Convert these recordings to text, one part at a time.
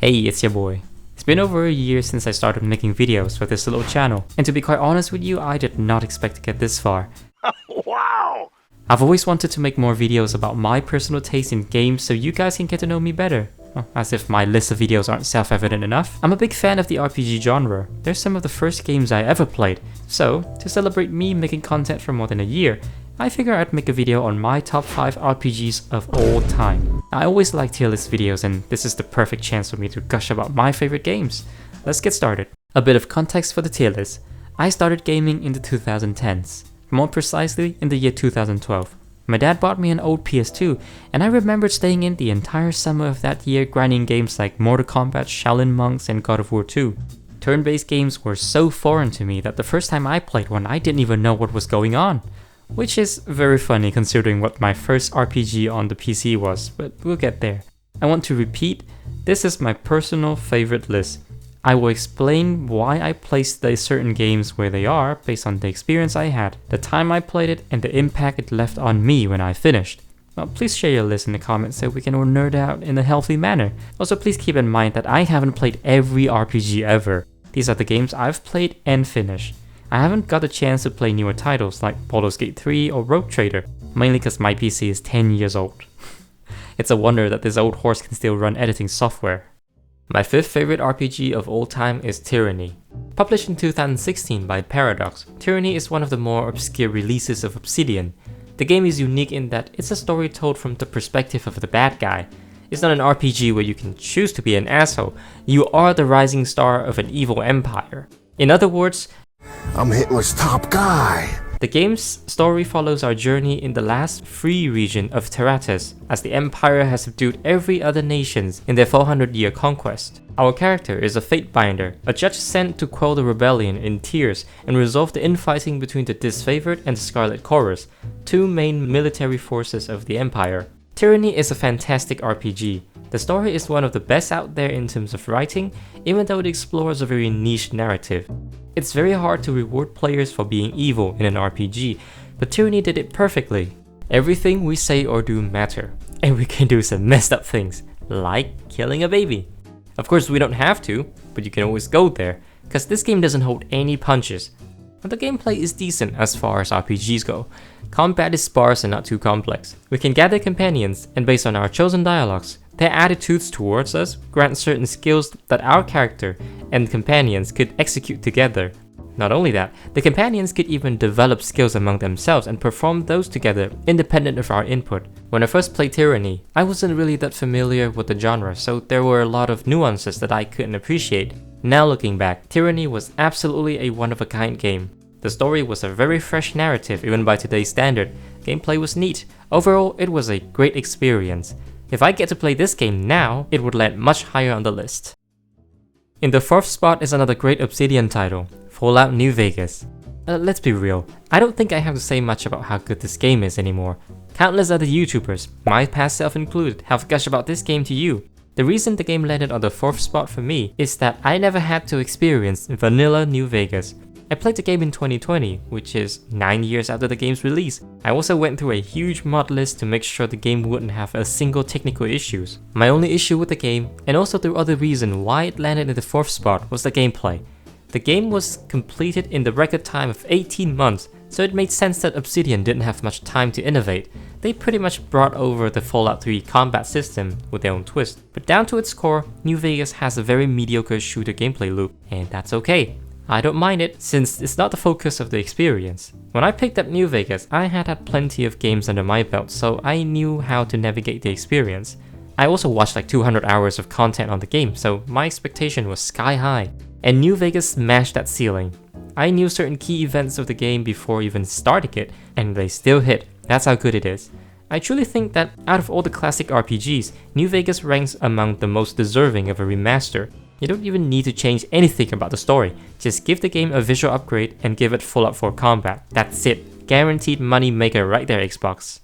Hey, it's your boy. It's been over a year since I started making videos for this little channel, and to be quite honest with you, I did not expect to get this far. Wow! I've always wanted to make more videos about my personal taste in games so you guys can get to know me better. Well, as if my list of videos aren't self-evident enough. I'm a big fan of the RPG genre. They're some of the first games I ever played. So, to celebrate me making content for more than a year, I figure I'd make a video on my top 5 RPGs of all time. I always like tier list videos, and this is the perfect chance for me to gush about my favorite games. Let's get started. A bit of context for the tier list. I started gaming in the 2010s. More precisely, in the year 2012. My dad bought me an old PS2, and I remembered staying in the entire summer of that year grinding games like Mortal Kombat, Shaolin Monks, and God of War 2. Turn-based games were so foreign to me that the first time I played one I didn't even know what was going on. Which is very funny considering what my first RPG on the PC was, but we'll get there. I want to repeat, this is my personal favorite list. I will explain why I placed these certain games where they are based on the experience I had, the time I played it, and the impact it left on me when I finished. Well, please share your list in the comments so we can all nerd out in a healthy manner. Also, please keep in mind that I haven't played every RPG ever. These are the games I've played and finished. I haven't got a chance to play newer titles like Baldur's Gate 3 or Rogue Trader, mainly because my PC is 10 years old. It's a wonder that this old horse can still run editing software. My fifth favorite RPG of all time is Tyranny. Published in 2016 by Paradox, Tyranny is one of the more obscure releases of Obsidian. The game is unique in that it's a story told from the perspective of the bad guy. It's not an RPG where you can choose to be an asshole, you are the rising star of an evil empire. In other words, I'm Hitler's top guy. The game's story follows our journey in the last free region of Terratus, as the Empire has subdued every other nations in their 400-year conquest. Our character is a Fatebinder, a judge sent to quell the rebellion in Tears and resolve the infighting between the Disfavored and the Scarlet Chorus, two main military forces of the Empire. Tyranny is a fantastic RPG. The story is one of the best out there in terms of writing, even though it explores a very niche narrative. It's very hard to reward players for being evil in an RPG, but Tyranny did it perfectly. Everything we say or do matter, and we can do some messed up things, like killing a baby. Of course we don't have to, but you can always go there, cause this game doesn't hold any punches. But the gameplay is decent as far as RPGs go. Combat is sparse and not too complex. We can gather companions, and based on our chosen dialogues, their attitudes towards us grant certain skills that our character and companions could execute together. Not only that, the companions could even develop skills among themselves and perform those together independent of our input. When I first played Tyranny, I wasn't really that familiar with the genre, so there were a lot of nuances that I couldn't appreciate. Now looking back, Tyranny was absolutely a one-of-a-kind game. The story was a very fresh narrative even by today's standard. Gameplay was neat. Overall, it was a great experience. If I get to play this game now, it would land much higher on the list. In the fourth spot is another great Obsidian title, Fallout New Vegas. Let's be real, I don't think I have to say much about how good this game is anymore. Countless other YouTubers, my past self included, have gushed about this game to you. The reason the game landed on the fourth spot for me is that I never had to experience vanilla New Vegas. I played the game in 2020, which is 9 years after the game's release. I also went through a huge mod list to make sure the game wouldn't have a single technical issues. My only issue with the game, and also the other reason why it landed in the fourth spot, was the gameplay. The game was completed in the record time of 18 months, so it made sense that Obsidian didn't have much time to innovate. They pretty much brought over the Fallout 3 combat system with their own twist. But down to its core, New Vegas has a very mediocre shooter gameplay loop, and that's okay. I don't mind it, since it's not the focus of the experience. When I picked up New Vegas, I had plenty of games under my belt, so I knew how to navigate the experience. I also watched like 200 hours of content on the game, so my expectation was sky high. And New Vegas smashed that ceiling. I knew certain key events of the game before even starting it, and they still hit. That's how good it is. I truly think that out of all the classic RPGs, New Vegas ranks among the most deserving of a remaster. You don't even need to change anything about the story, just give the game a visual upgrade and give it Fallout 4 combat. That's it, guaranteed money maker right there, Xbox.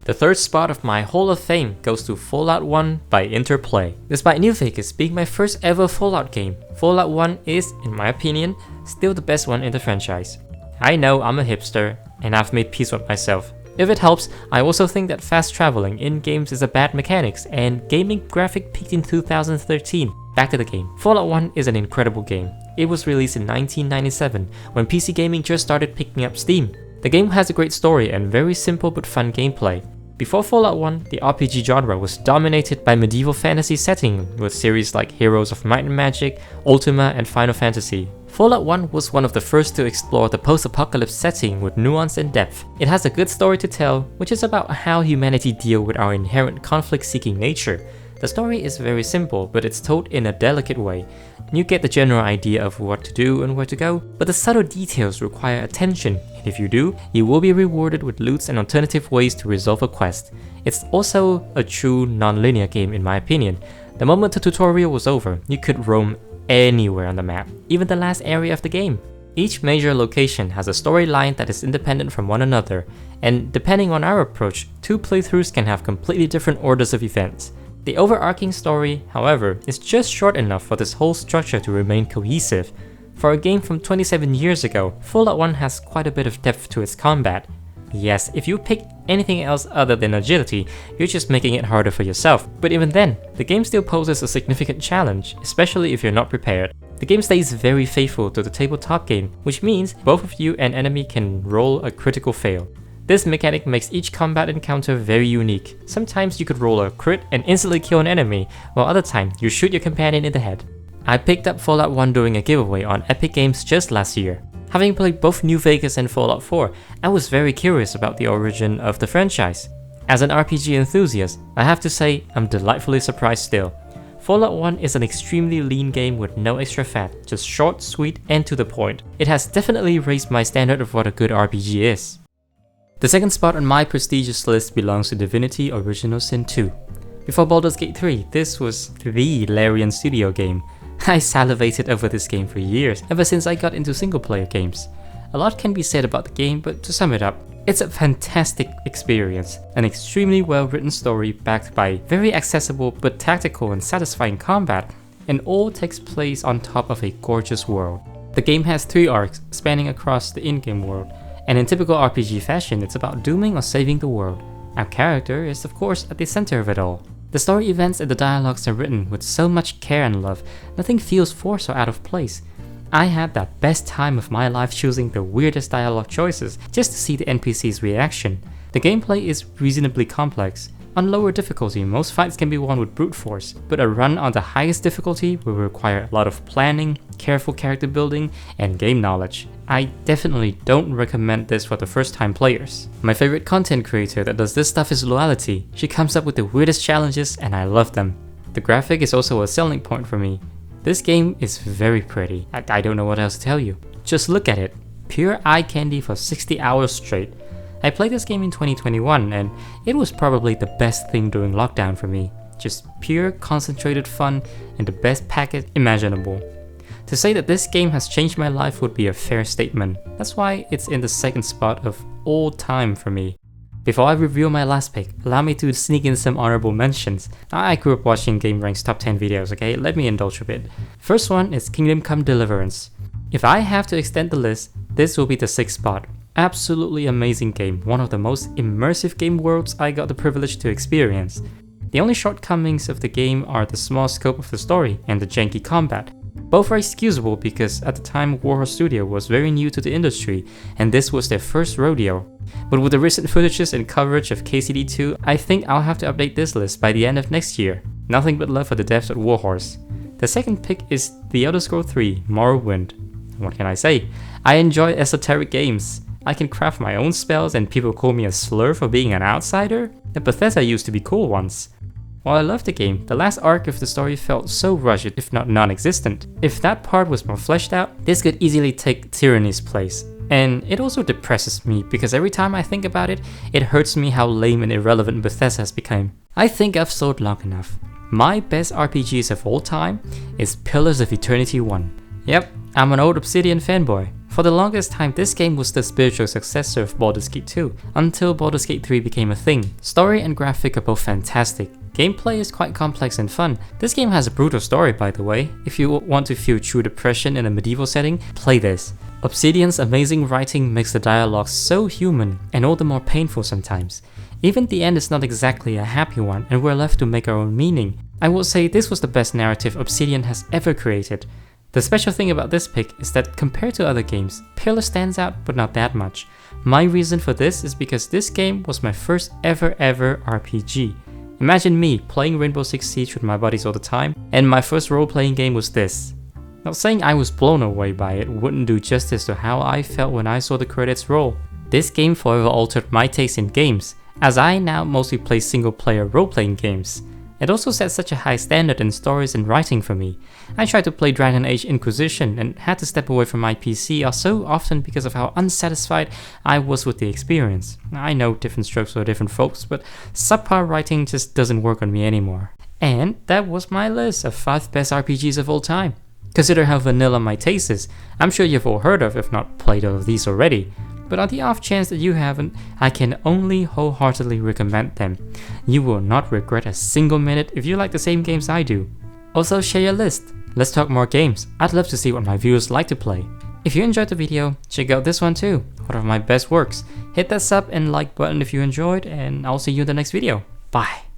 The third spot of my Hall of Fame goes to Fallout 1 by Interplay. Despite New Vegas being my first ever Fallout game, Fallout 1 is, in my opinion, still the best one in the franchise. I know I'm a hipster, and I've made peace with myself. If it helps, I also think that fast traveling in games is a bad mechanics, and gaming graphic peaked in 2013. Back to the game. Fallout 1 is an incredible game. It was released in 1997 when PC gaming just started picking up steam. The game has a great story and very simple but fun gameplay. Before Fallout 1, the RPG genre was dominated by medieval fantasy setting with series like Heroes of Might and Magic, Ultima, and Final Fantasy. Fallout 1 was one of the first to explore the post-apocalypse setting with nuance and depth. It has a good story to tell, which is about how humanity deal with our inherent conflict-seeking nature. The story is very simple, but it's told in a delicate way. You get the general idea of what to do and where to go, but the subtle details require attention, and if you do, you will be rewarded with loots and alternative ways to resolve a quest. It's also a true non-linear game in my opinion. The moment the tutorial was over, you could roam anywhere on the map, even the last area of the game. Each major location has a storyline that is independent from one another, and depending on our approach, two playthroughs can have completely different orders of events. The overarching story, however, is just short enough for this whole structure to remain cohesive. For a game from 27 years ago, Fallout 1 has quite a bit of depth to its combat. Yes, if you pick anything else other than agility, you're just making it harder for yourself, but even then, the game still poses a significant challenge, especially if you're not prepared. The game stays very faithful to the tabletop game, which means both of you and enemy can roll a critical fail. This mechanic makes each combat encounter very unique. Sometimes you could roll a crit and instantly kill an enemy, while other times you shoot your companion in the head. I picked up Fallout 1 during a giveaway on Epic Games just last year. Having played both New Vegas and Fallout 4, I was very curious about the origin of the franchise. As an RPG enthusiast, I have to say I'm delightfully surprised still. Fallout 1 is an extremely lean game with no extra fat, just short, sweet, and to the point. It has definitely raised my standard of what a good RPG is. The second spot on my prestigious list belongs to Divinity Original Sin 2. Before Baldur's Gate 3, this was the Larian Studio game. I salivated over this game for years, ever since I got into single-player games. A lot can be said about the game, but to sum it up, it's a fantastic experience, an extremely well-written story backed by very accessible but tactical and satisfying combat, and all takes place on top of a gorgeous world. The game has 3 arcs spanning across the in-game world, and in typical RPG fashion, it's about dooming or saving the world. Our character is of course at the center of it all. The story events and the dialogues are written with so much care and love, nothing feels forced or out of place. I had the best time of my life choosing the weirdest dialogue choices just to see the NPC's reaction. The gameplay is reasonably complex. On lower difficulty, most fights can be won with brute force, but a run on the highest difficulty will require a lot of planning, careful character building, and game knowledge. I definitely don't recommend this for the first time players. My favorite content creator that does this stuff is Loyalty. She comes up with the weirdest challenges and I love them. The graphic is also a selling point for me. This game is very pretty. I don't know what else to tell you. Just look at it. Pure eye candy for 60 hours straight. I played this game in 2021 and it was probably the best thing during lockdown for me. Just pure concentrated fun and the best package imaginable. To say that this game has changed my life would be a fair statement. That's why it's in the second spot of all time for me. Before I reveal my last pick, allow me to sneak in some honorable mentions. I grew up watching GameRank's top 10 videos, okay? Let me indulge a bit. First one is Kingdom Come Deliverance. If I have to extend the list, this will be the 6th spot. Absolutely amazing game, one of the most immersive game worlds I got the privilege to experience. The only shortcomings of the game are the small scope of the story and the janky combat. Both are excusable because at the time Warhorse Studio was very new to the industry and this was their first rodeo. But with the recent footages and coverage of KCD2, I think I'll have to update this list by the end of next year. Nothing but love for the devs at Warhorse. The second pick is The Elder Scrolls 3 Morrowind. What can I say? I enjoy esoteric games. I can craft my own spells and people call me a slur for being an outsider? The Bethesda used to be cool once. While I loved the game, the last arc of the story felt so rushed if not non-existent. If that part was more fleshed out, this could easily take Tyranny's place. And it also depresses me because every time I think about it, it hurts me how lame and irrelevant Bethesda has become. I think I've sold long enough. My best RPGs of all time is Pillars of Eternity 1. Yep, I'm an old Obsidian fanboy. For the longest time, this game was the spiritual successor of Baldur's Gate 2, until Baldur's Gate 3 became a thing. Story and graphic are both fantastic. Gameplay is quite complex and fun. This game has a brutal story, by the way. If you want to feel true depression in a medieval setting, play this. Obsidian's amazing writing makes the dialogue so human and all the more painful sometimes. Even the end is not exactly a happy one and we're left to make our own meaning. I will say this was the best narrative Obsidian has ever created. The special thing about this pick is that compared to other games, Pillar stands out but not that much. My reason for this is because this game was my first ever RPG. Imagine me playing Rainbow Six Siege with my buddies all the time, and my first role-playing game was this. Now saying I was blown away by it wouldn't do justice to how I felt when I saw the credits roll. This game forever altered my taste in games, as I now mostly play single-player role-playing games. It also set such a high standard in stories and writing for me. I tried to play Dragon Age Inquisition and had to step away from my PC so often because of how unsatisfied I was with the experience. I know different strokes for different folks, but subpar writing just doesn't work on me anymore. And that was my list of 5 best RPGs of all time. Consider how vanilla my taste is. I'm sure you've all heard of, if not played all of these already. But on the off chance that you haven't, I can only wholeheartedly recommend them. You will not regret a single minute if you like the same games I do. Also share your list. Let's talk more games. I'd love to see what my viewers like to play. If you enjoyed the video, check out this one too, one of my best works. Hit that sub and like button if you enjoyed, and I'll see you in the next video. Bye.